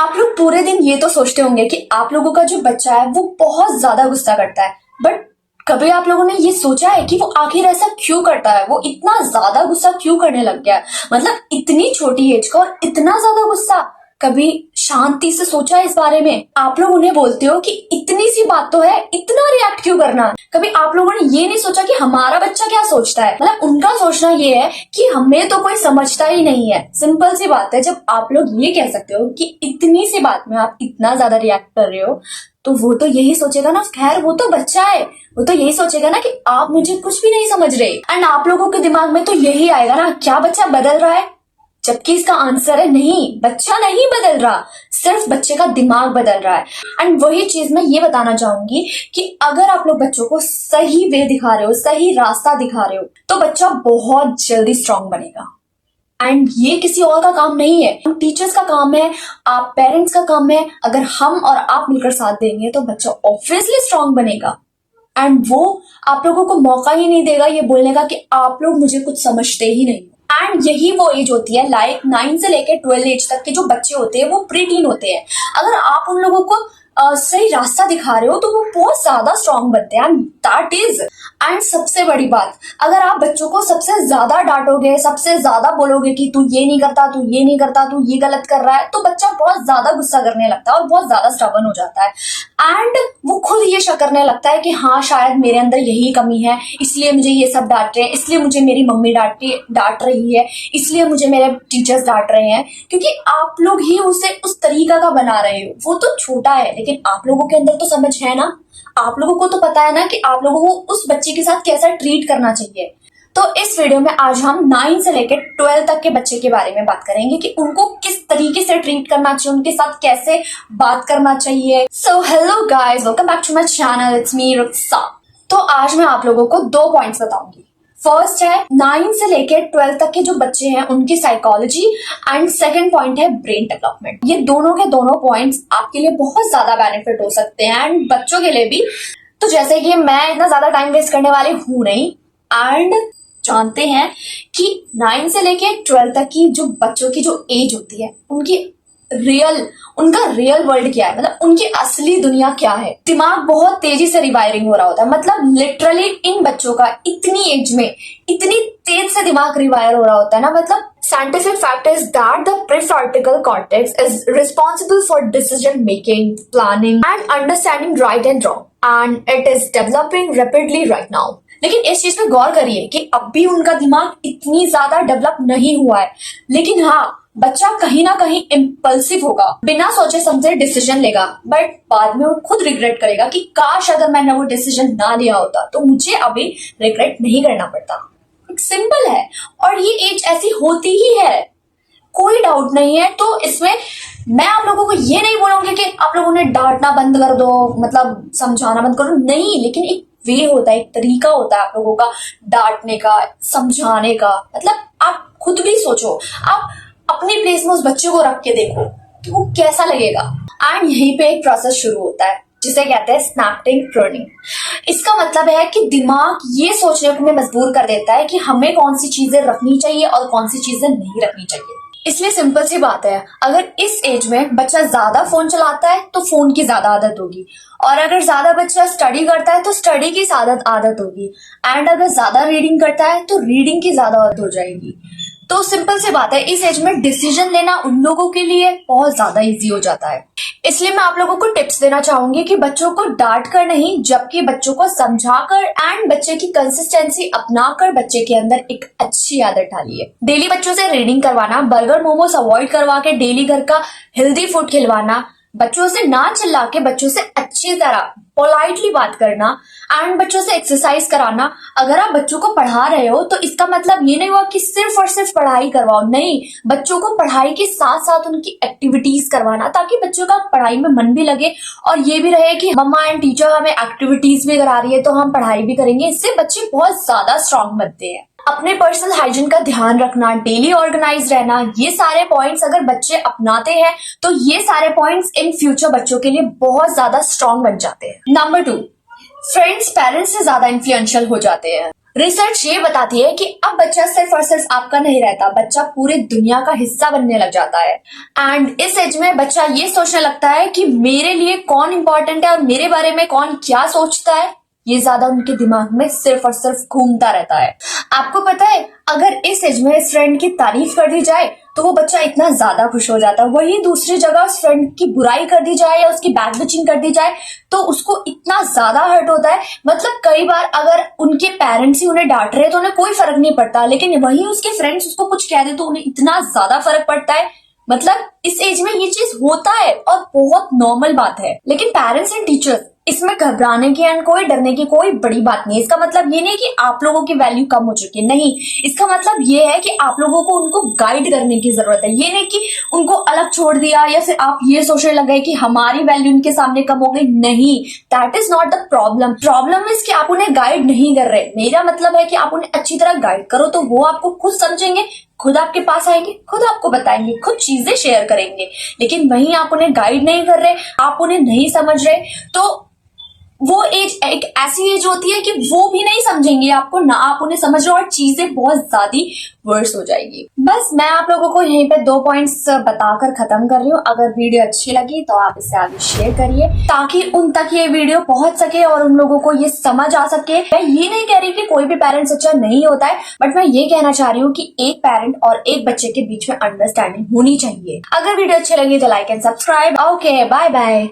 आप लोग पूरे दिन ये तो सोचते होंगे कि आप लोगों का जो बच्चा है वो बहुत ज्यादा गुस्सा करता है, बट कभी आप लोगों ने ये सोचा है कि वो आखिर ऐसा क्यों करता है? वो इतना ज्यादा गुस्सा क्यों करने लग गया है? मतलब इतनी छोटी एज का और इतना ज्यादा गुस्सा। कभी शांति से सोचा है इस बारे में? आप लोग उन्हें बोलते हो कि इतनी सी बात तो है, इतना रिएक्ट क्यों करना? कभी आप लोगों ने ये नहीं सोचा कि हमारा बच्चा क्या सोचता है? मतलब उनका सोचना ये है कि हमें तो कोई समझता ही नहीं है। सिंपल सी बात है, जब आप लोग ये कह सकते हो कि इतनी सी बात में आप इतना ज्यादा रिएक्ट कर रहे हो, तो वो तो यही सोचेगा ना, खैर वो तो बच्चा है, वो तो यही सोचेगा ना कि आप मुझे कुछ भी नहीं समझ रहे। एंड आप लोगों के दिमाग में तो यही आएगा ना, क्या बच्चा बदल रहा है? जबकि इसका आंसर है नहीं, बच्चा नहीं बदल रहा, सिर्फ बच्चे का दिमाग बदल रहा है। एंड वही चीज मैं ये बताना चाहूंगी कि अगर आप लोग बच्चों को सही वे दिखा रहे हो, सही रास्ता दिखा रहे हो, तो बच्चा बहुत जल्दी स्ट्रांग बनेगा। एंड ये किसी और का काम नहीं है, टीचर्स का काम है, आप पेरेंट्स का काम है। अगर हम और आप मिलकर साथ देंगे तो बच्चा ऑब्वियसली स्ट्रांग बनेगा। एंड वो आप लोगों को मौका ही नहीं देगा ये बोलने का कि आप लोग मुझे कुछ समझते ही नहीं। एंड यही वो एज होती है, लाइक 9 से लेकर 12 एज तक के जो बच्चे होते हैं वो प्री टीन होते हैं। अगर आप उन लोगों को सही रास्ता दिखा रहे हो तो वो बहुत ज्यादा स्ट्रांग बनते हैं। That is. एंड सबसे बड़ी बात, अगर आप बच्चों को सबसे ज्यादा डांटोगे, सबसे ज्यादा बोलोगे कि तू ये नहीं करता, तू ये नहीं करता, तू ये गलत कर रहा है, तो बच्चा बहुत ज्यादा गुस्सा करने लगता है और बहुत ज्यादा स्टबर्न हो जाता है। एंड वो खुद ये शक करने लगता है कि हाँ शायद मेरे अंदर यही कमी है, इसलिए मुझे ये सब डांट रहे हैं, इसलिए मुझे मेरी मम्मी डांट रही है, इसलिए मुझे मेरे टीचर्स डांट रहे हैं, क्योंकि आप लोग ही उसे उस तरीका का बना रहे हो। वो तो छोटा है, लेकिन आप लोगों के अंदर तो समझ है ना, आप लोगों को तो पता है ना कि आप लोगों को उस बच्चे के साथ कैसा ट्रीट करना चाहिए। तो इस वीडियो में आज हम 9 से लेकर 12 तक के बच्चे के बारे में बात करेंगे कि उनको किस तरीके से ट्रीट करना चाहिए, उनके साथ कैसे बात करना चाहिए। So hello guys, welcome back to my channel, it's me Ruksa. तो आज मैं आप लोगों को 2 पॉइंट्स बताऊंगी। फर्स्ट है 9 से लेकर 12 तक के जो बच्चे हैं उनकी साइकोलॉजी, एंड सेकंड पॉइंट है ब्रेन डेवलपमेंट। ये दोनों के दोनों पॉइंट्स आपके लिए बहुत ज्यादा बेनिफिट हो सकते हैं एंड बच्चों के लिए भी। तो जैसे कि मैं इतना ज्यादा टाइम वेस्ट करने वाली हूं नहीं, एंड जानते हैं कि 9 से लेके 12 तक की जो बच्चों की जो एज होती है उनका रियल वर्ल्ड क्या है, मतलब उनकी असली दुनिया क्या है। दिमाग बहुत तेजी से रिवायरिंग हो रहा होता है, मतलब लिटरली इन बच्चों का इतनी एज में इतनी तेज से दिमाग रिवायर हो रहा होता है ना। मतलब scientific fact is that the prefrontal cortex is responsible for decision making, planning and understanding right and wrong, and it is developing rapidly right now। लेकिन इस चीज पे गौर करिए कि अब भी उनका दिमाग इतनी ज्यादा डेवलप नहीं हुआ है, लेकिन हाँ बच्चा कहीं ना कहीं इम्पल्सिव होगा, बिना सोचे समझे डिसीजन लेगा, बट बाद में वो खुद रिग्रेट करेगा कि काश अगर मैंने वो डिसीजन ना लिया होता तो मुझे अभी रिग्रेट नहीं करना पड़ता। सिंपल है, और ये एज ऐसी होती ही है, कोई डाउट नहीं है। तो इसमें मैं आप लोगों को ये नहीं बोलूंगी कि आप लोगों ने डांटना बंद कर दो, मतलब समझाना बंद करो, नहीं, लेकिन एक वे होता है, एक तरीका होता है आप लोगों का डांटने का, समझाने का। मतलब आप खुद भी सोचो, आप अपनी प्लेस में उस बच्चे को रख के देखो कि वो कैसा लगेगा। एंड यहीं पे एक प्रोसेस शुरू होता है जिसे कहते हैं स्नैपिंग ट्रेनिंग। इसका मतलब है कि दिमाग ये सोचने को में मजबूर कर देता है कि हमें कौन सी चीजें रखनी चाहिए और कौन सी चीजें नहीं रखनी चाहिए। इसलिए सिंपल सी बात है, अगर इस एज में बच्चा ज्यादा फोन चलाता है तो फोन की ज्यादा आदत होगी, और अगर ज्यादा बच्चा स्टडी करता है तो स्टडी की आदत होगी, एंड अगर ज्यादा रीडिंग करता है तो रीडिंग की ज्यादा आदत हो जाएगी। तो सिंपल सी बात है, इस एज में डिसीजन लेना उन लोगों के लिए बहुत ज्यादा इजी हो जाता है। इसलिए मैं आप लोगों को टिप्स देना चाहूंगी कि बच्चों को डांट कर नहीं, जबकि बच्चों को समझाकर एंड बच्चे की कंसिस्टेंसी अपनाकर बच्चे के अंदर एक अच्छी आदत डालिए। डेली बच्चों से रीडिंग करवाना, बर्गर मोमोस अवॉइड करवा के डेली घर का हेल्दी फूड खिलवाना, बच्चों से ना चिल्ला के बच्चों से अच्छी तरह पोलाइटली बात करना, एंड बच्चों से एक्सरसाइज कराना। अगर आप बच्चों को पढ़ा रहे हो तो इसका मतलब ये नहीं हुआ कि सिर्फ और सिर्फ पढ़ाई करवाओ, नहीं, बच्चों को पढ़ाई के साथ साथ उनकी एक्टिविटीज करवाना, ताकि बच्चों का पढ़ाई में मन भी लगे और ये भी रहे कि मम्मा एंड टीचर हमें एक्टिविटीज भी करा रही है तो हम पढ़ाई भी करेंगे। इससे बच्चे बहुत ज्यादा स्ट्रांग बनते हैं। अपने पर्सनल हाइजीन का ध्यान रखना, डेली ऑर्गेनाइज रहना, ये सारे पॉइंट्स अगर बच्चे अपनाते हैं तो ये सारे पॉइंट्स इन फ्यूचर बच्चों के लिए बहुत ज्यादा स्ट्रांग बन जाते हैं। नंबर 2, फ्रेंड्स पेरेंट्स से ज्यादा इन्फ्लुएंशियल हो जाते हैं। रिसर्च ये बताती है कि अब बच्चा सिर्फ और सिर्फ आपका नहीं रहता, बच्चा पूरी दुनिया का हिस्सा बनने लग जाता है। एंड इस एज में बच्चा ये सोचने लगता है कि मेरे लिए कौन इंपॉर्टेंट है और मेरे बारे में कौन क्या सोचता है, ये ज्यादा उनके दिमाग में सिर्फ और सिर्फ घूमता रहता है। आपको पता है, अगर इस एज में इस फ्रेंड की तारीफ कर दी जाए तो वो बच्चा इतना ज्यादा खुश हो जाता है, वही दूसरी जगह उस फ्रेंड की बुराई कर दी जाए या उसकी बैक बिचिंग कर दी जाए तो उसको इतना ज्यादा हर्ट होता है। मतलब कई बार अगर उनके पेरेंट्स ही उन्हें डांट रहे तो उन्हें कोई फर्क नहीं पड़ता, लेकिन वही उसके फ्रेंड्स उसको कुछ कह दे तो उन्हें इतना ज्यादा फर्क पड़ता है। मतलब इस एज में ये चीज होता है और बहुत नॉर्मल बात है। लेकिन पेरेंट्स एंड टीचर्स, इसमें घबराने की एंड कोई डरने की कोई बड़ी बात नहीं है। इसका मतलब ये नहीं कि आप लोगों की वैल्यू कम हो चुकी है, नहीं। इसका मतलब ये है कि आप लोगों को उनको गाइड करने की जरूरत है। ये नहीं कि उनको अलग छोड़ दिया या फिर आप ये सोचने लग गए कि हमारी वैल्यू उनके सामने कम हो गई। नहीं, that is not the problem. Problem is कि आप उन्हें गाइड नहीं कर रहे। मेरा मतलब है कि आप उन्हें अच्छी तरह गाइड करो तो वो आपको खुद समझेंगे, खुद आपके पास आएंगे, खुद आपको बताएंगे, खुद चीजें शेयर करेंगे। लेकिन वहीं आप उन्हें गाइड नहीं कर रहे, आप उन्हें नहीं समझ रहे, तो वो एज एक ऐसी एज होती है कि वो भी नहीं समझेंगे आपको, ना आप उन्हें समझ रहे हो, और चीजें बहुत ज्यादा वर्स हो जाएगी। बस मैं आप लोगों को यहीं पे 2 पॉइंट्स बताकर खत्म कर रही हूँ। अगर वीडियो अच्छी लगी तो आप इसे आगे शेयर करिए ताकि उन तक ये वीडियो पहुंच सके और उन लोगों को ये समझ आ सके। मैं ये नहीं कह रही कि कोई भी पेरेंट सच्चा नहीं होता है, बट मैं ये कहना चाह रही हूँ कि एक पेरेंट और एक बच्चे के बीच में अंडरस्टैंडिंग होनी चाहिए। अगर वीडियो अच्छी लगी तो like and subscribe. Okay, bye bye.